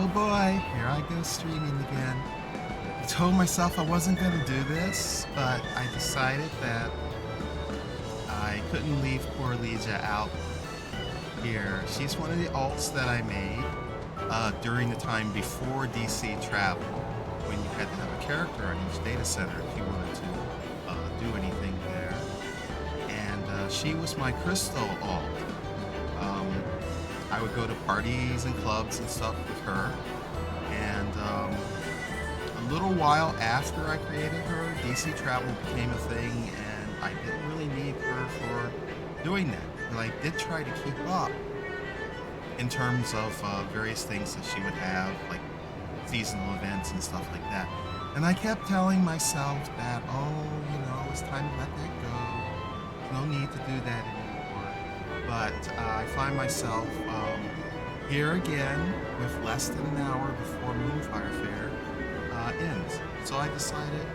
boy, here I go streaming again. I told myself I wasn't going to do this, but I decided that I couldn't leave poor Leeja out here. She's one of the alts that I made during the time before DC travel, when you had to have a character on each data center if you wanted to do anything there. And she was my crystal alt. I would go to parties and clubs and stuff with her, and a little while after I created her, DC travel became a thing, and I didn't really need her for doing that. But I did try to keep up in terms of various things that she would have, like seasonal events and stuff like that. And I kept telling myself that, oh, you know, it's time to let that go. No need to do that anymore. But I find myself here again with less than an hour before Moonfire Faire ends. So I decided,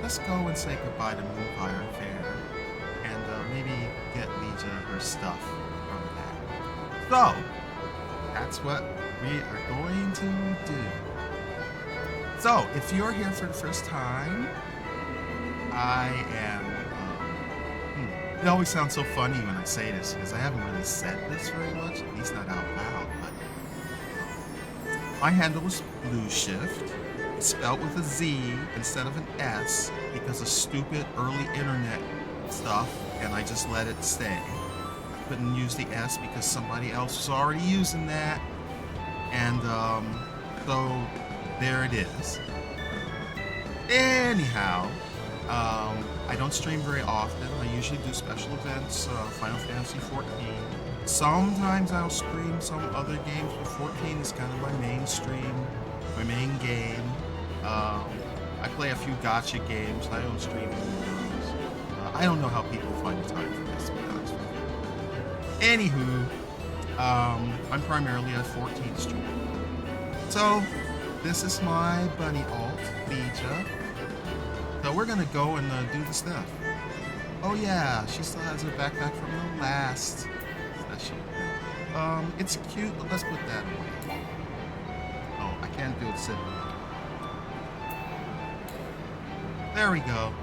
let's go and say goodbye to Moonfire Faire and maybe get Leeja her stuff from that. So that's what we are going to do. So if you're here for the first time, I am it always sounds so funny when I say this because I haven't really said this very much, at least not out loud, but my handle is Blue Shift. It's spelled with a Z instead of an S because of stupid early internet stuff, and I just let it stay. I couldn't use the S because somebody else was already using that, and so there it is. Anyhow, I don't stream very often. I usually do special events, Final Fantasy XIV. Sometimes I'll stream some other games, but 14 is kind of my mainstream, my main game. I play a few gacha games. I don't stream any of those. I don't know how people find the time for this, to be honest with you. Anywho, I'm primarily a 14 streamer. So, this is my bunny alt, Leeja. So we're gonna go and do the stuff. Oh yeah, she still has her backpack from the last session. It's cute, but let's put that away. Oh, I can't do it sitting. There we go.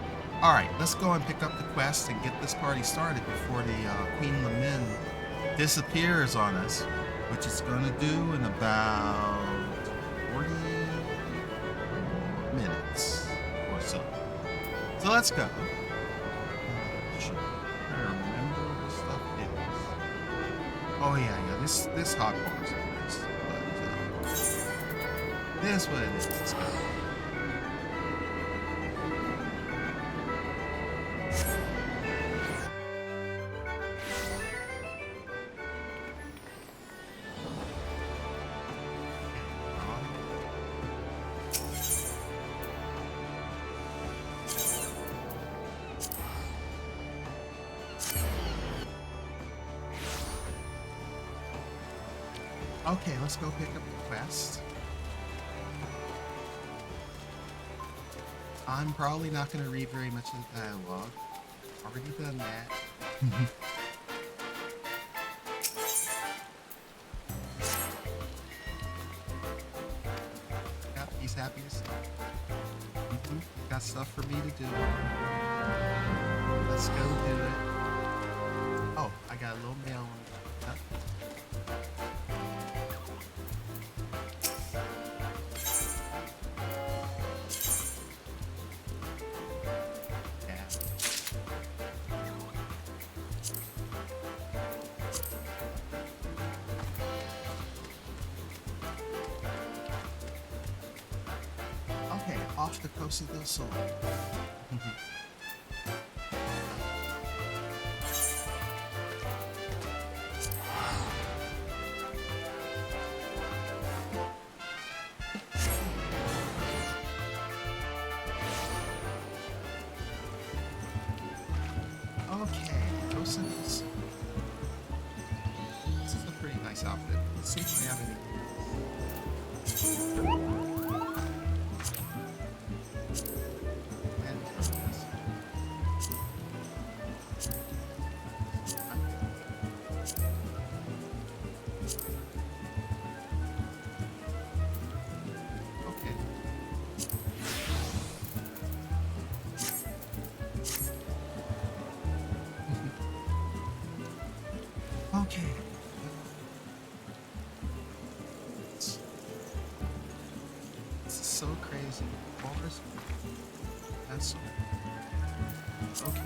Alright, let's go and pick up the quest and get this party started before the Queen Lamin disappears on us, which it's gonna do in about 40 minutes or so. So let's go. I remember what stuff is. Oh yeah, this hot bar is nice, but this what it is. Let's go. Okay, let's go pick up the quest. I'm probably not going to read very much of the dialogue. Already done that. Yep, he's happy to see. Got stuff for me to do. Let's go do it. Oh, I got a little mail on that. Off the Costa del Sol. Okay, Costa del Sol. This is a pretty nice outfit. Let's see if we have any. This is so crazy. Walrus pencil. Okay.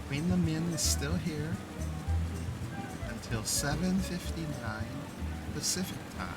Queen Lamin is still here until 7:59 Pacific time.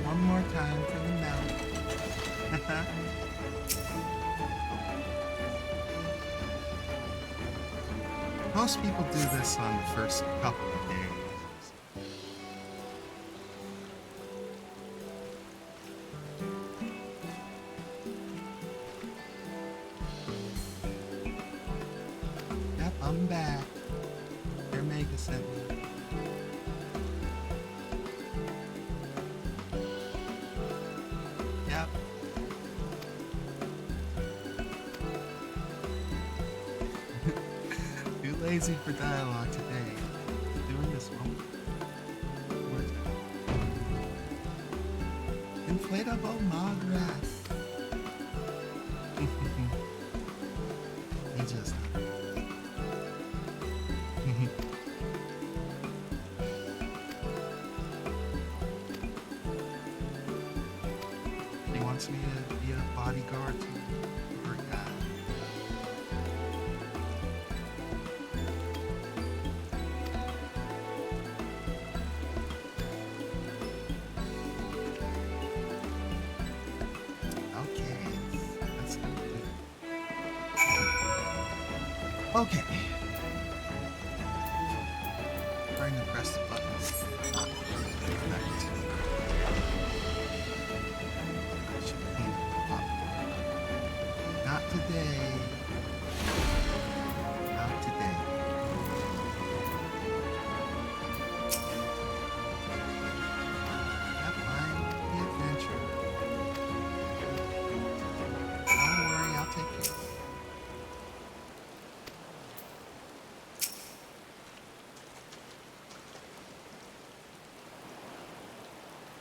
One more time for the mount. Most people do this on the first couple of days. Yep, I'm back. Your Mega sent me. Lazy for dialogue today. Doing this one. Inflatable Magras. He just. He wants me to be a bodyguard to her guy. Okay. Trying to press the button. Not today. Not today. Yep, I'm the adventurer. Don't worry, I'll take care of it.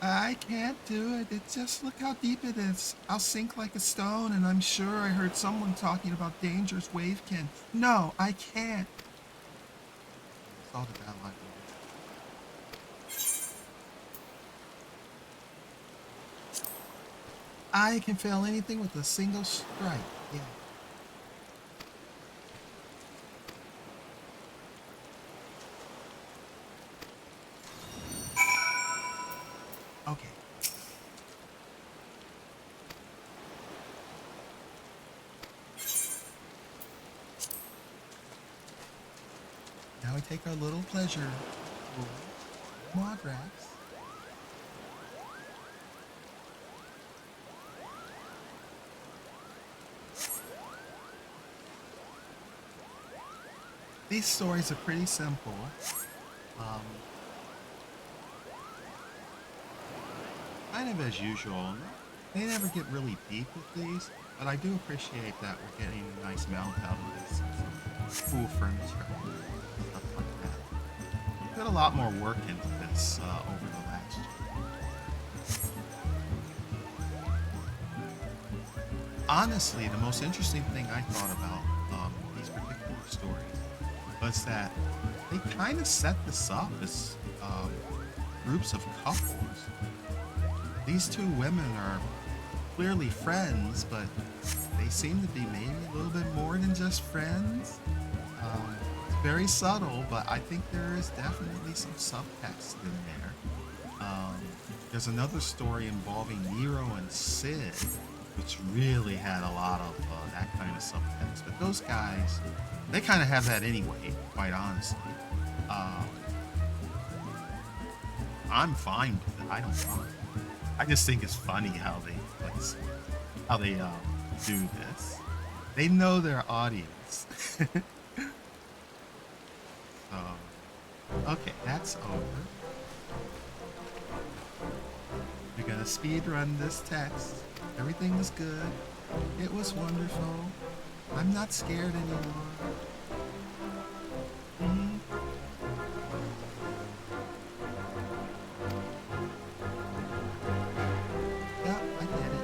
I can't do it. It's just look how deep it is. I'll sink like a stone, and I'm sure I heard someone talking about dangerous wavekin. No, I can't. It's all the bad luck. I can fail anything with a single strike. Yeah. Okay. Now we take our little pleasure. Magras. These stories are pretty simple. Um, kind of as usual. They never get really deep with these, but I do appreciate that we're getting a nice mount out of this. Some cool furniture, stuff like that. Put a lot more work into this over the last year. Honestly, the most interesting thing I thought about these particular stories was that they kind of set this up as groups of couples. These two women are clearly friends, but they seem to be maybe a little bit more than just friends. It's very subtle, but I think there is definitely some subtext in there. There's another story involving Nero and Sid, which really had a lot of that kind of subtext. But those guys, they kind of have that anyway, quite honestly. I'm fine with it. I don't mind. I just think it's funny how they do this. They know their audience. So, okay, that's over. We're gonna speed run this text. Everything was good. It was wonderful. I'm not scared anymore. Yeah, I get it.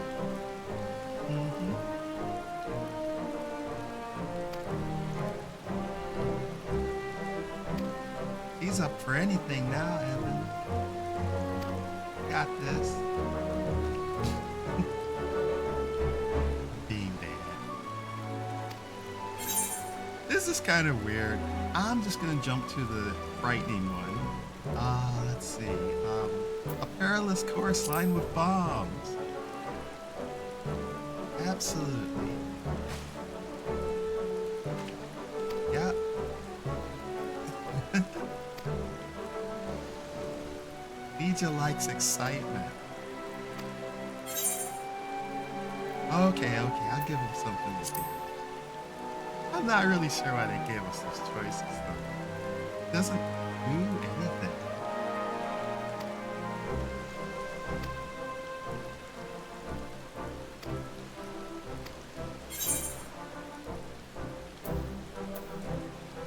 He's up for anything now, Evan. Got this. Being dead. This is kind of weird. I'm just gonna jump to the frightening one. Let's see. A perilous course lined with bombs. Absolutely. Yeah. Leeja likes excitement. Okay, I'll give him something to do. I'm not really sure why they gave us those choices, though. It doesn't do anything.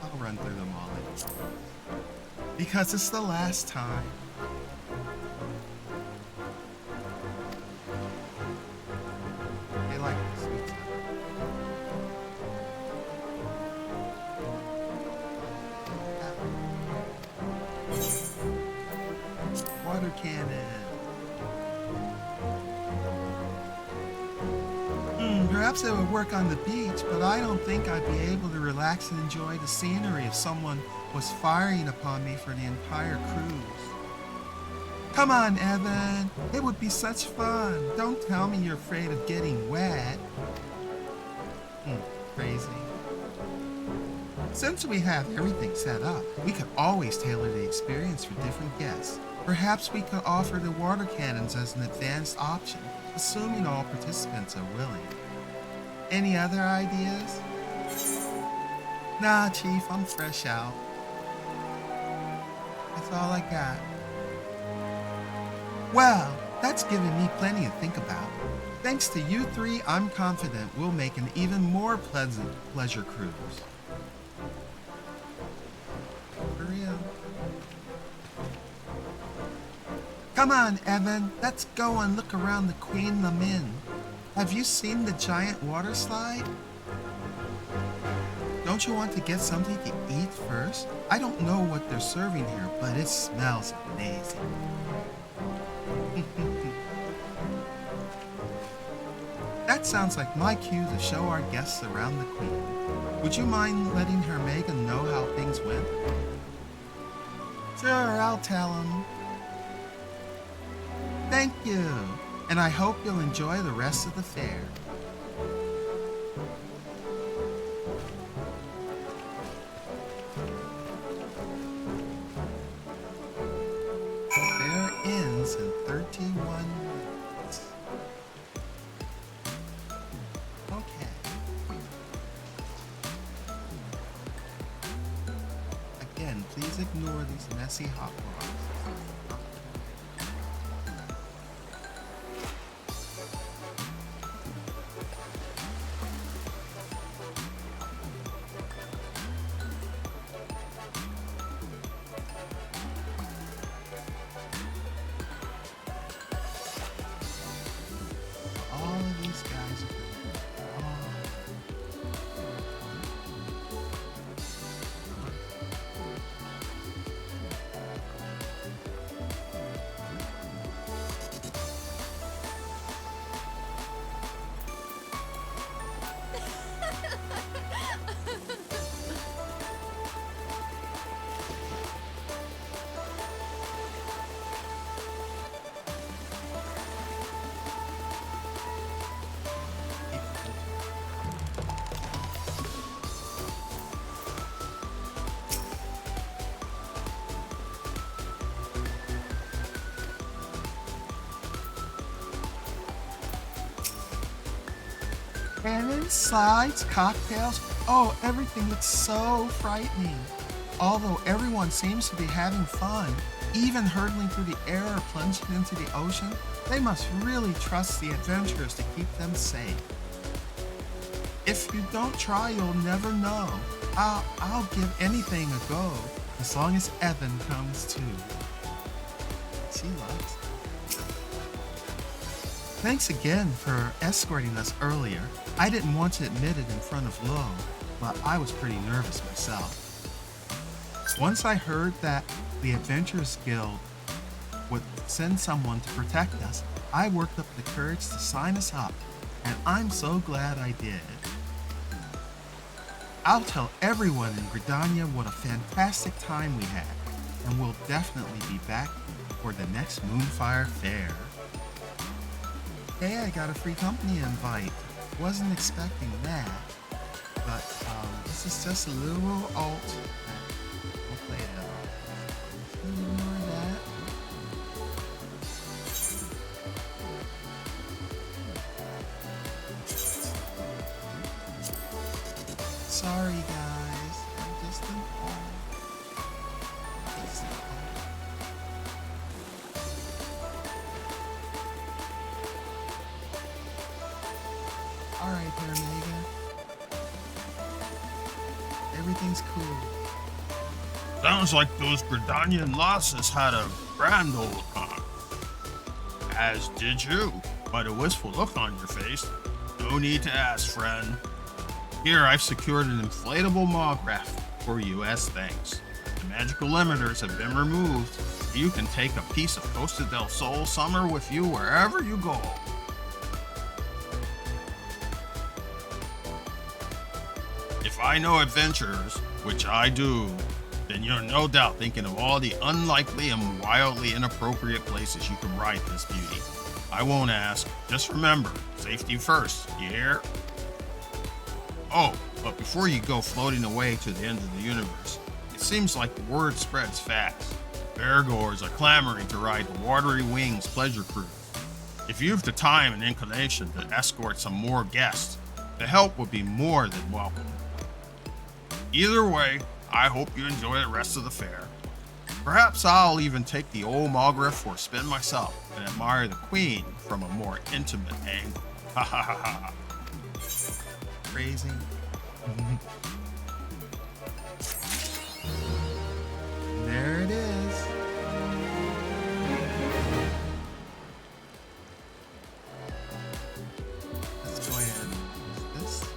I'll run through them all anyway. Because it's the last time. They like the sweet stuff. Water cannon. Perhaps it would work on the beach, but I don't think I'd be able to relax and enjoy the scenery if someone was firing upon me for the entire cruise. Come on, Evan. It would be such fun. Don't tell me you're afraid of getting wet. Crazy. Since we have everything set up, we could always tailor the experience for different guests. Perhaps we could offer the water cannons as an advanced option, assuming all participants are willing. Any other ideas? Nah, Chief, I'm fresh out. That's all I got. Well, that's given me plenty to think about. Thanks to you three, I'm confident we'll make an even more pleasant pleasure cruise. For real. Come on, Evan, let's go and look around the Queen Lamin. Have you seen the giant water slide? Don't you want to get something to eat first? I don't know what they're serving here, but it smells amazing. That sounds like my cue to show our guests around the Queen. Would you mind letting her Megan know how things went? Sure, I'll tell him. Thank you, and I hope you'll enjoy the rest of the fair. Fair ends in 31 minutes. Okay. and please ignore these messy hot bars. All of these guys are cannons, slides, cocktails. Oh, everything looks so frightening. Although everyone seems to be having fun, even hurtling through the air or plunging into the ocean, they must really trust the adventurers to keep them safe. If you don't try, you'll never know. I'll give anything a go, as long as Evan comes too. See, Lux? Thanks again for escorting us earlier. I didn't want to admit it in front of Lo, but I was pretty nervous myself. Once I heard that the Adventurers Guild would send someone to protect us, I worked up the courage to sign us up, and I'm so glad I did. I'll tell everyone in Gridania what a fantastic time we had, and we'll definitely be back for the next Moonfire Faire. Hey, I got a free company invite. Wasn't expecting that, but this is just a little alt. We'll play it out. Ignore that. Sorry, guys. I'm just an alt. Alright there, Mega. Everything's cool. Sounds like those Gridanian losses had a grand old time. As did you, by the wistful look on your face. No need to ask, friend. Here, I've secured an inflatable Mograph for you as thanks. The magical limiters have been removed, so you can take a piece of Costa del Sol summer with you wherever you go. If I know adventurers, which I do, then you're no doubt thinking of all the unlikely and wildly inappropriate places you can ride this beauty. I won't ask. Just remember, safety first, you hear? Oh, but before you go floating away to the end of the universe, it seems like the word spreads fast. Fairgoers are clamoring to ride the Watery Wings pleasure cruise. If you've the time and inclination to escort some more guests, the help would be more than welcome. Either way, I hope you enjoy the rest of the fair. Perhaps I'll even take the old Mograph for a spin myself and admire the Queen from a more intimate angle. Ha ha ha ha. Crazy. There it is. Let's go ahead and use this.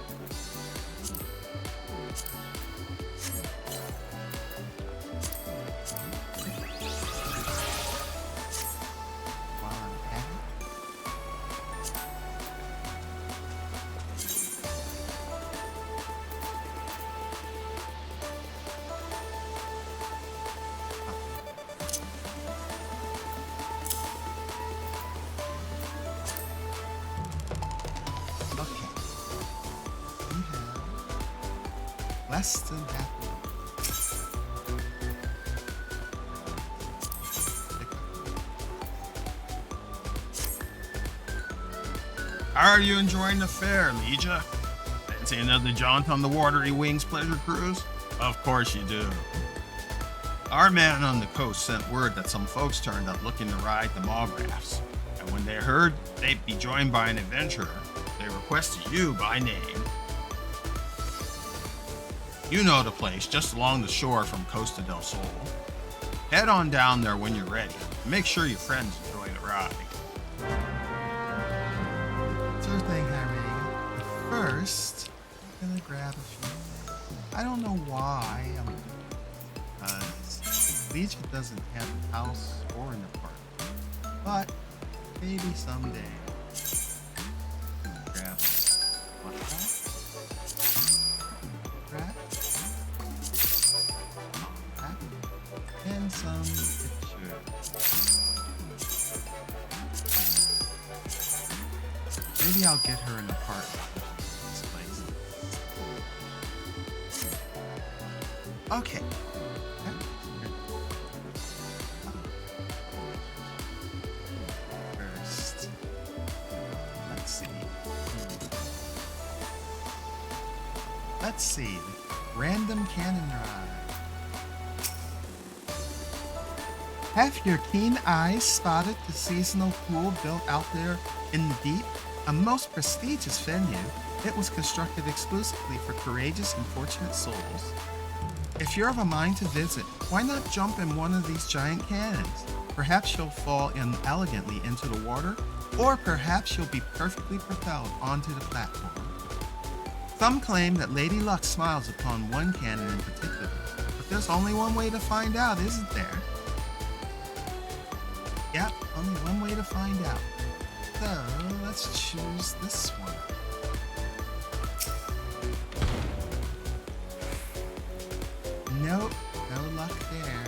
Less than half. How are you enjoying the fair, Leeja? Fancy another jaunt on the Watery Wings pleasure cruise? Of course you do. Our man on the coast sent word that some folks turned up looking to ride the Mawgraphs, and when they heard they'd be joined by an adventurer, they requested you by name. You know the place, just along the shore from Costa del Sol. Head on down there when you're ready. Make sure your friends enjoy the ride. Sure thing, Harry. But first, I'm gonna grab a few. I don't know why. Leeja doesn't have a house or an apartment, but maybe someday. Grab one pack, and some pictures. Maybe I'll get her an apartment in this place. Okay. First, let's see. Let's see. Random cannon ride. Have your keen eyes spotted the seasonal pool built out there in the deep? A most prestigious venue. It was constructed exclusively for courageous and fortunate souls. If you're of a mind to visit, why not jump in one of these giant cannons? Perhaps you'll fall in elegantly into the water, or perhaps you'll be perfectly propelled onto the platform. Some claim that Lady Luck smiles upon one cannon in particular, but there's only one way to find out, isn't there? Yep, only one way to find out. So, let's choose this one. Nope, no luck there.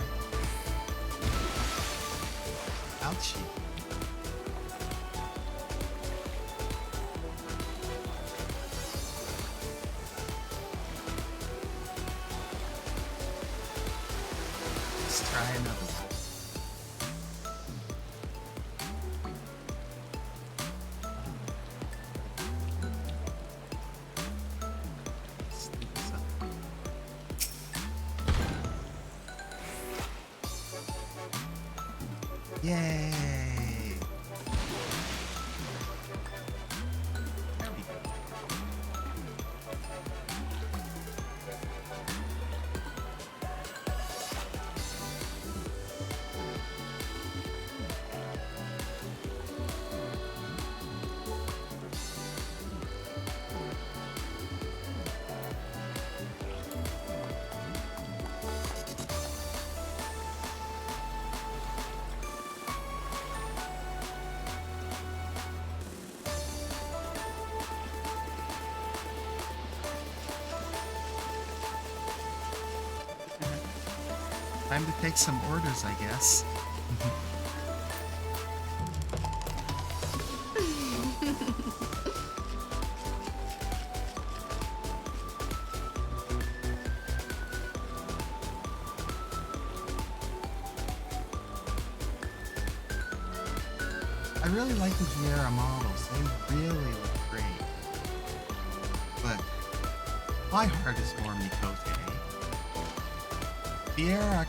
Ouchie. Let's try another one. Yay! There we go. Time to take some orders, I guess. I really like the Viera models. They really look great. But my heart is more Mikote. Viera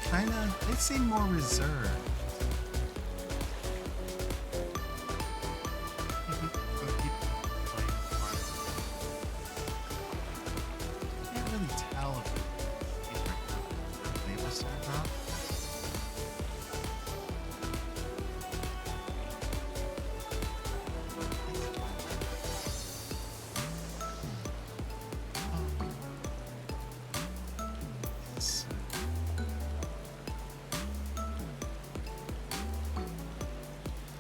they seem more reserved. Can't really tell if these are labels or not.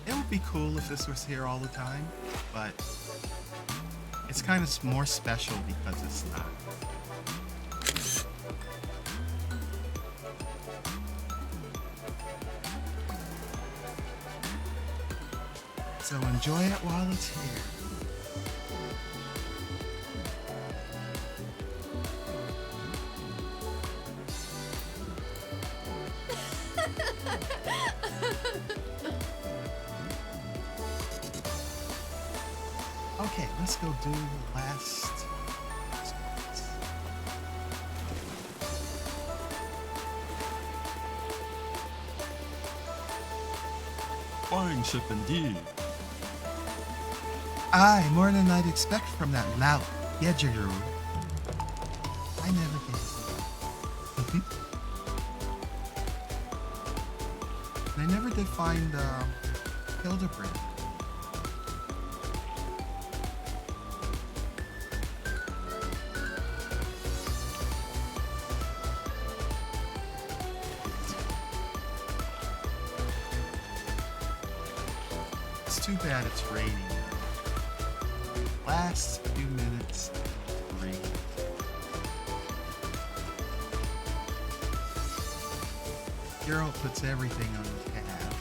It would be cool if this was here all the time, but it's kind of more special because it's not. So enjoy it while it's here. Okay, let's go do the last. fine ship indeed. Aye, more than I'd expect from that lout, Yejuru. I never guessed. I never did find Hildebrand. It's too bad it's raining. Last few minutes, rain. Geralt puts everything on tab.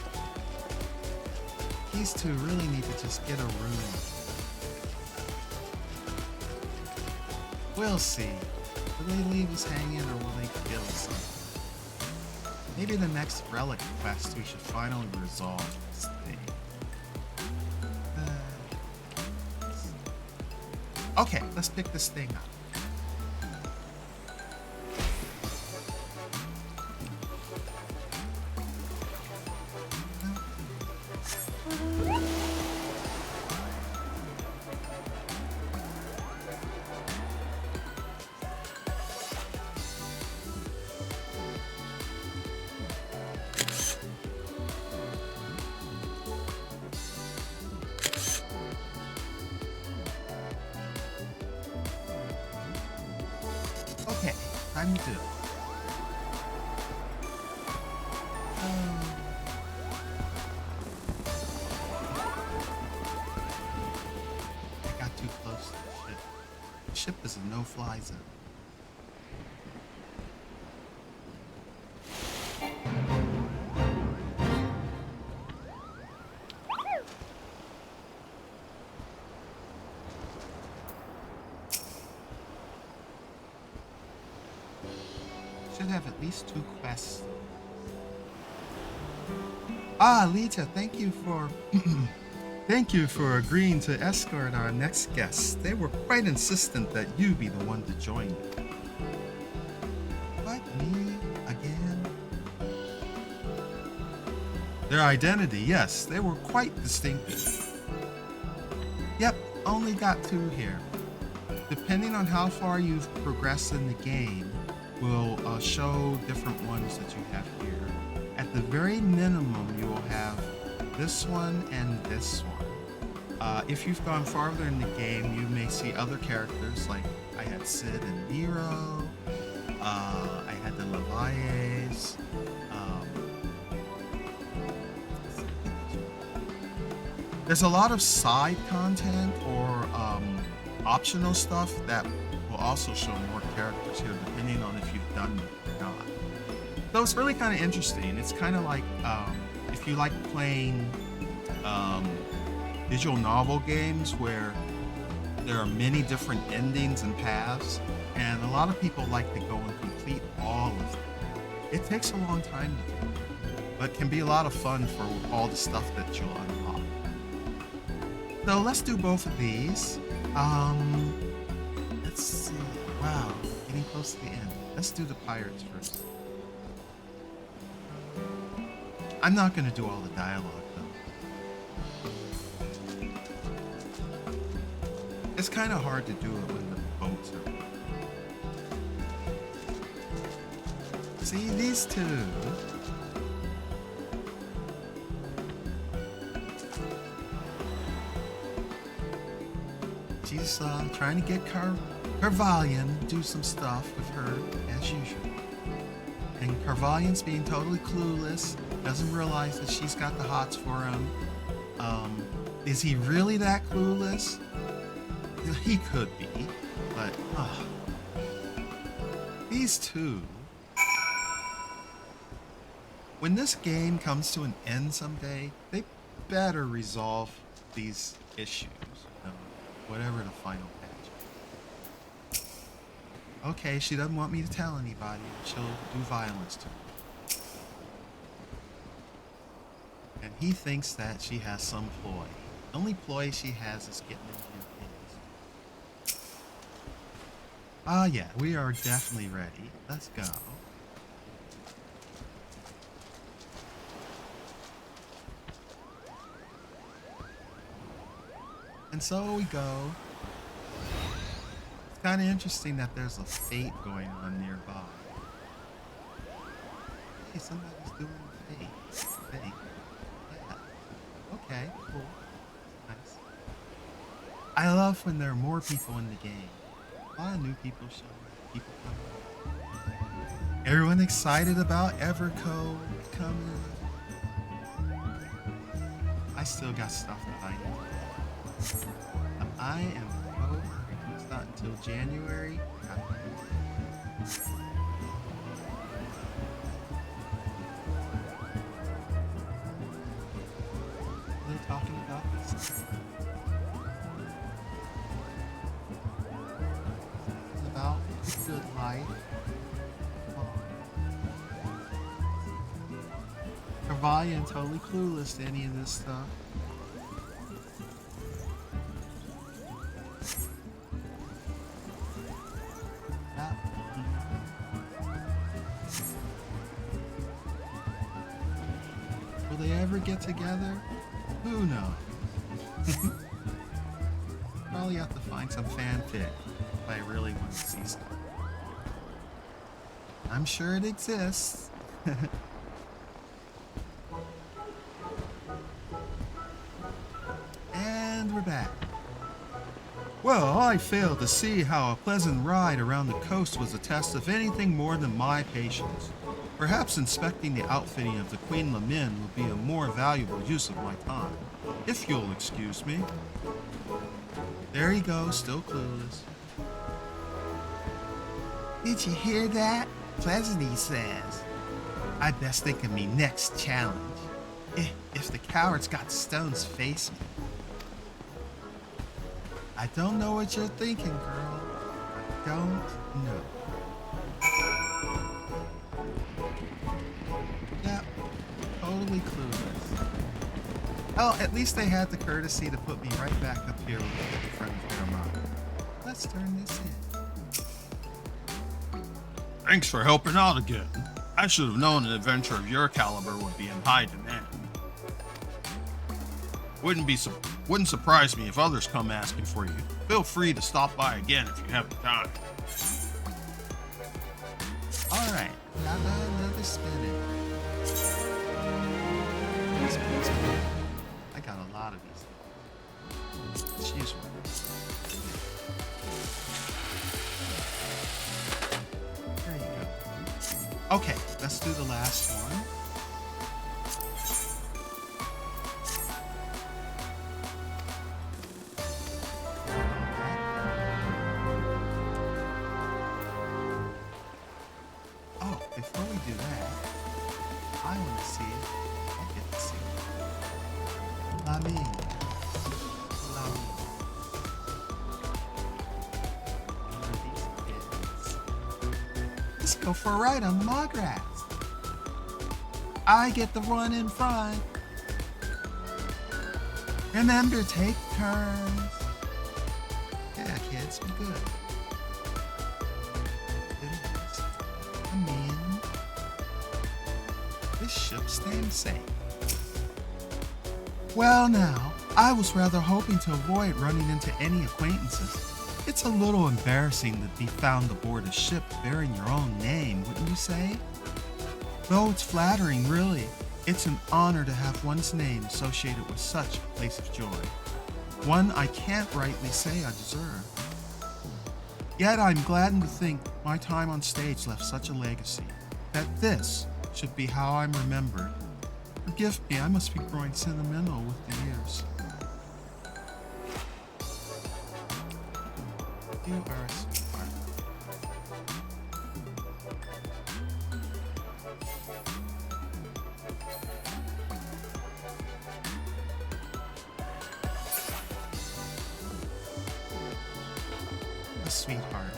These two really need to just get a room. We'll see. Will they leave us hanging or will they kill us? Maybe the next relic quest we should finally resolve this thing. Okay, let's pick this thing up. Okay, time to do it. I got too close to the ship. The ship is a no-fly zone. Should have at least 2 quests. Ah, Leeja, thank you for thank you for agreeing to escort our next guests. They were quite insistent that you be the one to join them. What, me again? Their identity, yes, they were quite distinctive. Yep, only got 2 here. Depending on how far you've progressed in the game, will show different ones that you have here. At the very minimum, you will have this one and this one. If you've gone farther in the game, you may see other characters, like I had Sid and Viera, I had the Levias. There's a lot of side content or optional stuff that will also show more characters here, depending on if you've done it or not. So it's really kind of interesting. It's kind of like if you like playing visual novel games where there are many different endings and paths, and a lot of people like to go and complete all of them. It takes a long time to do, but can be a lot of fun for all the stuff that you'll unlock. So let's do both of these. Let's see. Wow, getting close to the end. Let's do the pirates first. I'm not going to do all the dialogue, though. It's kind of hard to do it when the boats are... See, these two... She's trying to get Carvallian, do some stuff with her, as usual. And Carvallian's being totally clueless, doesn't realize that she's got the hots for him. Is he really that clueless? He could be, but these two. When this game comes to an end someday, they better resolve these issues. Whatever the final patch. Okay, she doesn't want me to tell anybody. She'll do violence to me. And he thinks that she has some ploy. The only ploy she has is getting into his things. Ah, yeah, we are definitely ready. Let's go. And so we go. It's kind of interesting that there's a fate going on nearby. Hey, somebody's doing the fate. Fate. Yeah. Okay, cool. Nice. I love when there are more people in the game. A lot of new people showing up. People coming. Everyone excited about Evercode coming. I still got stuff that I need. I am pro. It's not until January. They're talking about this. About the good life. Carvalho totally clueless to any of this stuff. Will they ever get together? Who knows? Probably have to find some fanfic if I really want to see stuff. I'm sure it exists. And we're back. Well, I failed to see how a pleasant ride around the coast was a test of anything more than my patience. Perhaps inspecting the outfitting of the Queen Lamin would be a more valuable use of my time, if you'll excuse me. There he goes, still clueless. Did you hear that? Pleasant, he says. I best think of me next challenge. If the coward's got stones face me. I don't know what you're thinking, girl. I don't know. Yep, totally clueless. Oh, at least they had the courtesy to put me right back up here in front of Viera. Let's turn this in. Thanks for helping out again. I should have known an adventure of your caliber would be in high demand. Wouldn't surprise me if others come asking for you. Feel free to stop by again if you have the time. All right, got another spinning. I got a lot of these. Let's use one. There you go. Okay, let's do the last one. Before we do that, I want to see if I get to see Lamin. Let's go for a ride on Mugrats. I get the one in front. Remember, take turns. Yeah, kids, be good. This ship's staying safe. Well now, I was rather hoping to avoid running into any acquaintances. It's a little embarrassing to be found aboard a ship bearing your own name, wouldn't you say? Though it's flattering, really. It's an honor to have one's name associated with such a place of joy. One I can't rightly say I deserve. Yet I'm gladdened to think my time on stage left such a legacy, that this should be how I'm remembered. Forgive me, I must be growing sentimental with the years. You are a sweetheart. A sweetheart.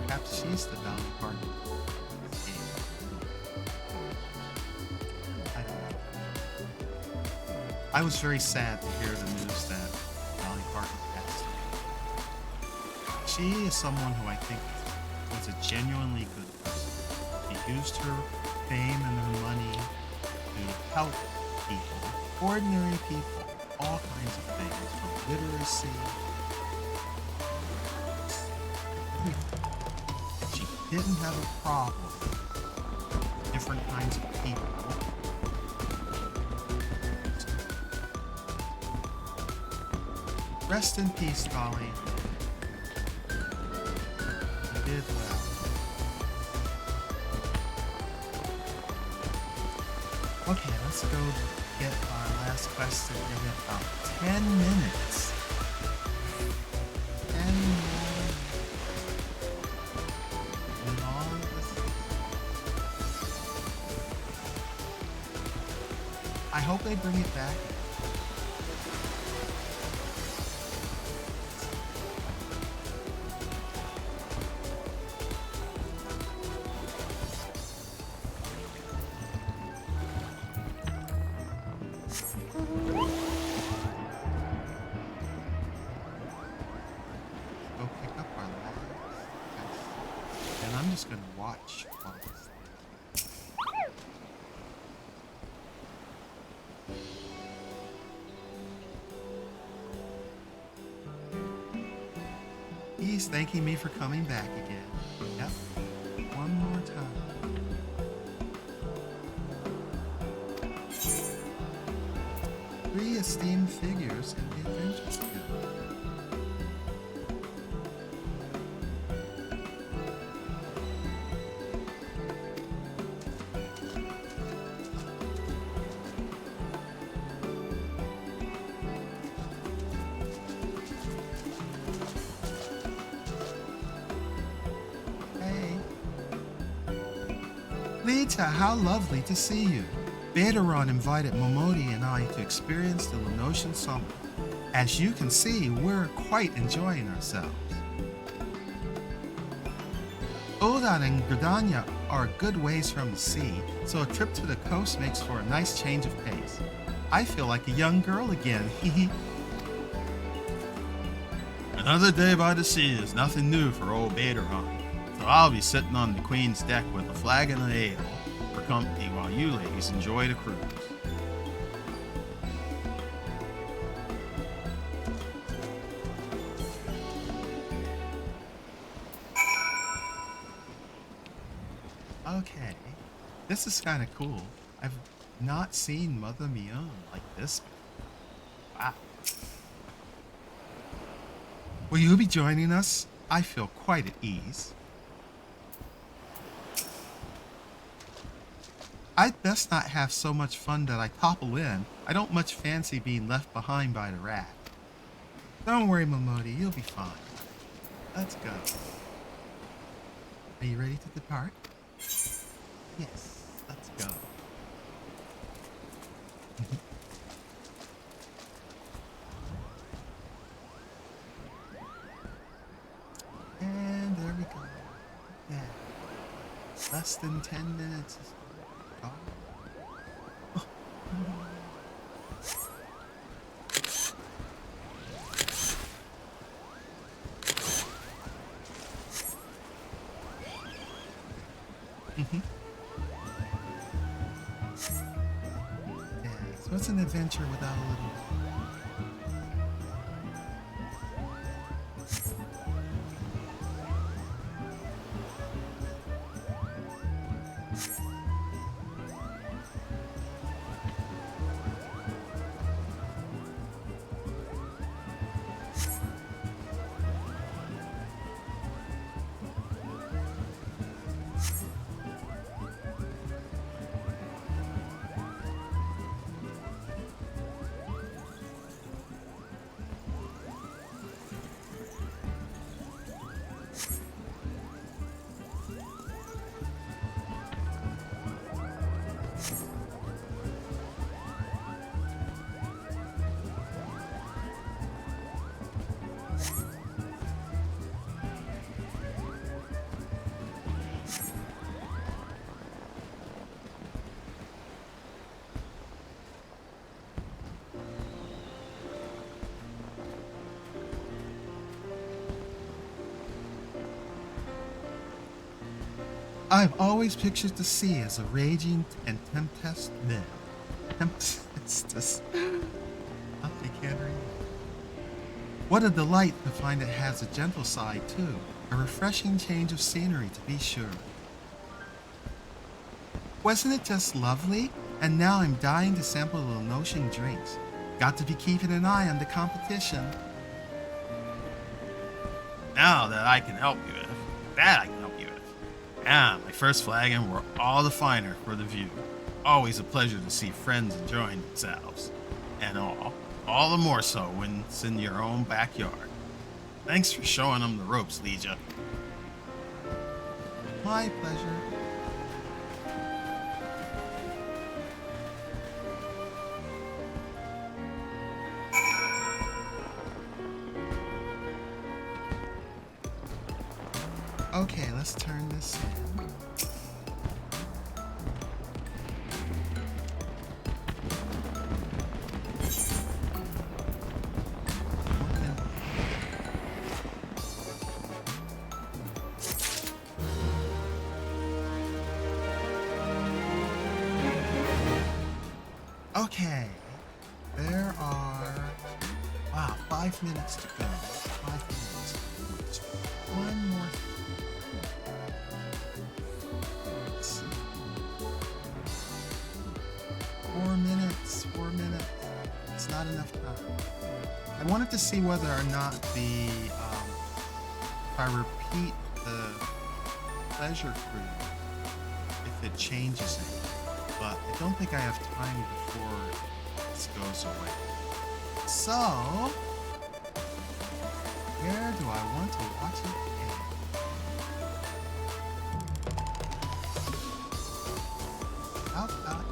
Perhaps she's the Valley partner. I was very sad to hear the news that Dolly Parton passed away. She is someone who I think was a genuinely good person. She used her fame and her money to help people, ordinary people. all kinds of things, from literacy. She didn't have a problem with different kinds of people. Rest in peace, Dolly. You did well. Okay, let's go get our last quest in about 10 minutes. 10 more. And all of this. I hope they bring it back. Go pick up our last quest. And I'm just gonna watch all this. He's thanking me for coming back again. Yep. One more time. Three esteemed figures in the Adventures Guild. Hey. Leeja, how lovely to see you. Viera invited Momodi and I to experience the Leonosian summer. As you can see, we're quite enjoying ourselves. Odan and Gridania are good ways from the sea, so a trip to the coast makes for a nice change of pace. I feel like a young girl again, hehe. Another day by the sea is nothing new for old Baderon, so I'll be sitting on the Queen's deck with a flagon of ale for company while you ladies enjoy the cruise. Okay, this is kind of cool. I've not seen Mother Mion like this before. Wow. Will you be joining us? I feel quite at ease. I'd best not have so much fun that I topple in. I don't much fancy being left behind by the rat. Don't worry, Momodi, you'll be fine. Let's go. Are you ready to depart? Yes, let's go. And there we go. Yeah. Less than 10 minutes. Oh. Yeah, so it's an adventure without a little. I've always pictured the sea as a raging and tempestuous. You can't read. What a delight to find it has a gentle side, too. A refreshing change of scenery, to be sure. Wasn't it just lovely? And now I'm dying to sample the notion drinks. Got to be keeping an eye on the competition. Now that I can help you with. Ah, my first flagon were all the finer for the view. Always a pleasure to see friends enjoying themselves. And all the more so when it's in your own backyard. Thanks for showing them the ropes, Leeja. My pleasure. Okay, let's turn this in. Okay, there are, 5 minutes to go. 5 minutes. One more. Let's see. 4 minutes. 4 minutes. It's not enough time. I wanted to see whether or not if I repeat the pleasure cruise, if it changes it. But I don't think I have time before this goes away. So, where do I want to watch it again? How about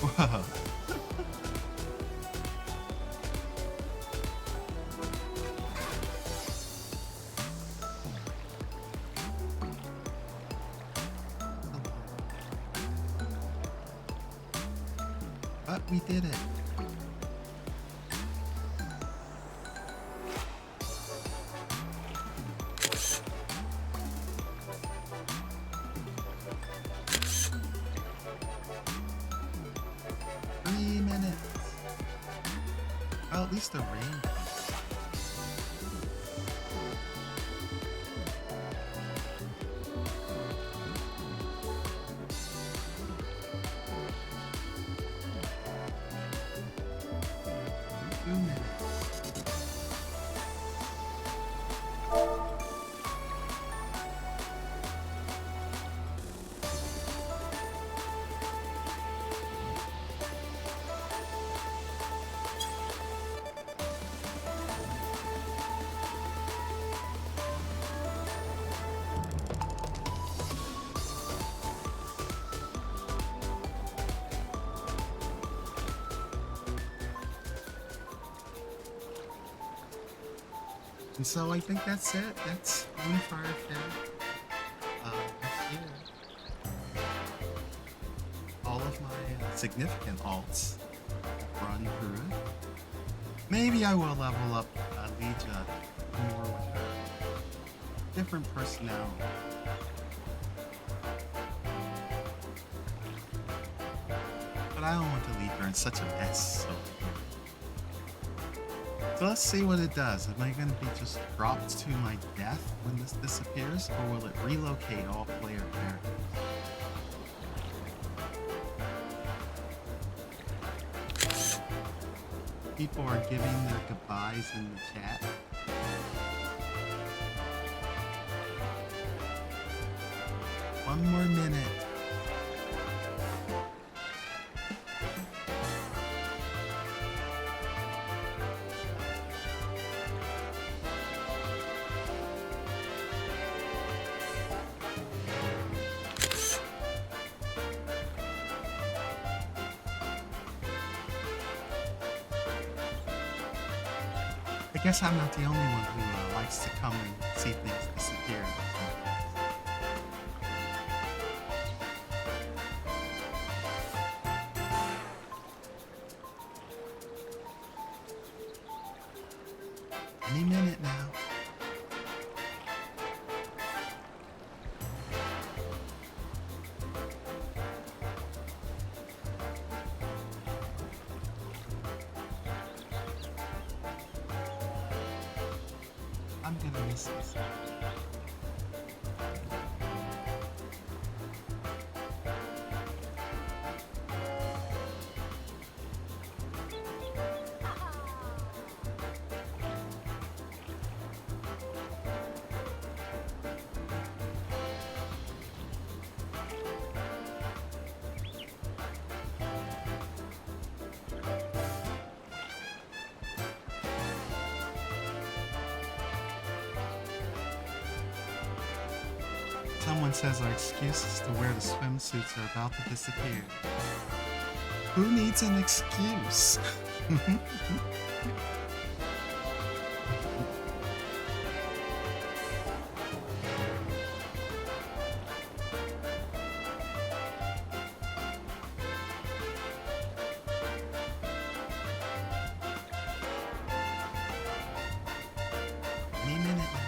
Whoa. But we did it. Well, at least the rain. And so I think that's it. That's Moonfire Faire. Yeah. All of my significant alts run through it. Maybe I will level up Leeja more with her. Different personality. But I don't want to leave her in such a mess. So let's see what it does. Am I going to be just dropped to my death when this disappears, or will it relocate all player characters? People are giving their goodbyes in the chat. One more minute. guess I'm not the only one who likes to come and see things disappear. Any minute now. I'm gonna miss this. Someone says our excuses to wear the swimsuits are about to disappear. Who needs an excuse? Any minute now.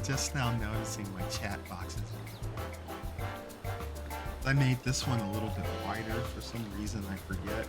Just now noticing my chat boxes. I made this one a little bit wider for some reason, I forget.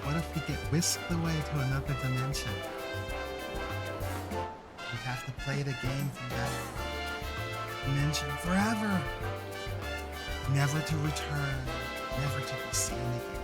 What if we get whisked away to another dimension? We have to play the game from that dimension forever. Never to return, never to be seen again.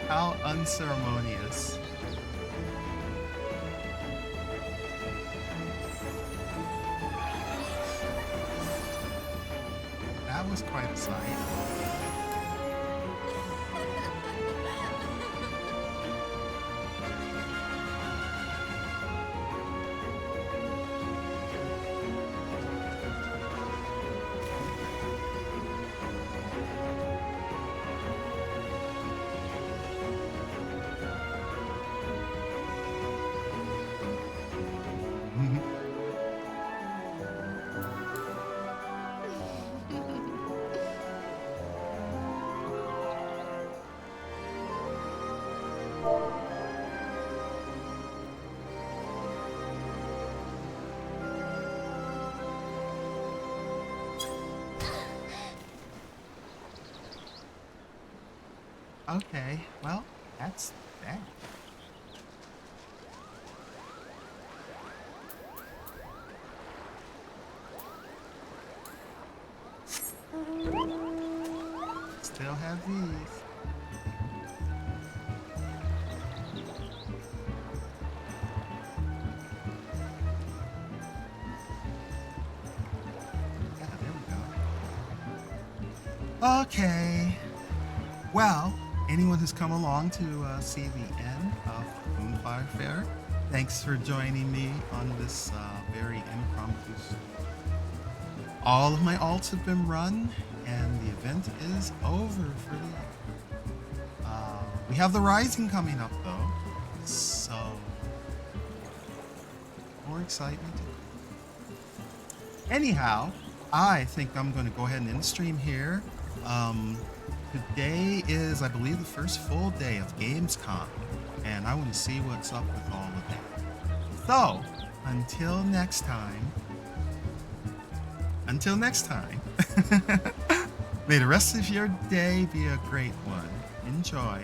How unceremonious. That was quite a sight. Okay, well, that's that. Still have these. Yeah, there we go. Okay. Well, anyone who's come along to see the end of Moonfire Faire, thanks for joining me on this very impromptu stream. All of my alts have been run, and the event is over for the year. We have the Rising coming up, though, so more more excitement. Anyhow, I think I'm going to go ahead and end the stream here. Today is, I believe, the first full day of Gamescom, and I want to see what's up with all of that. So, until next time, may the rest of your day be a great one. Enjoy.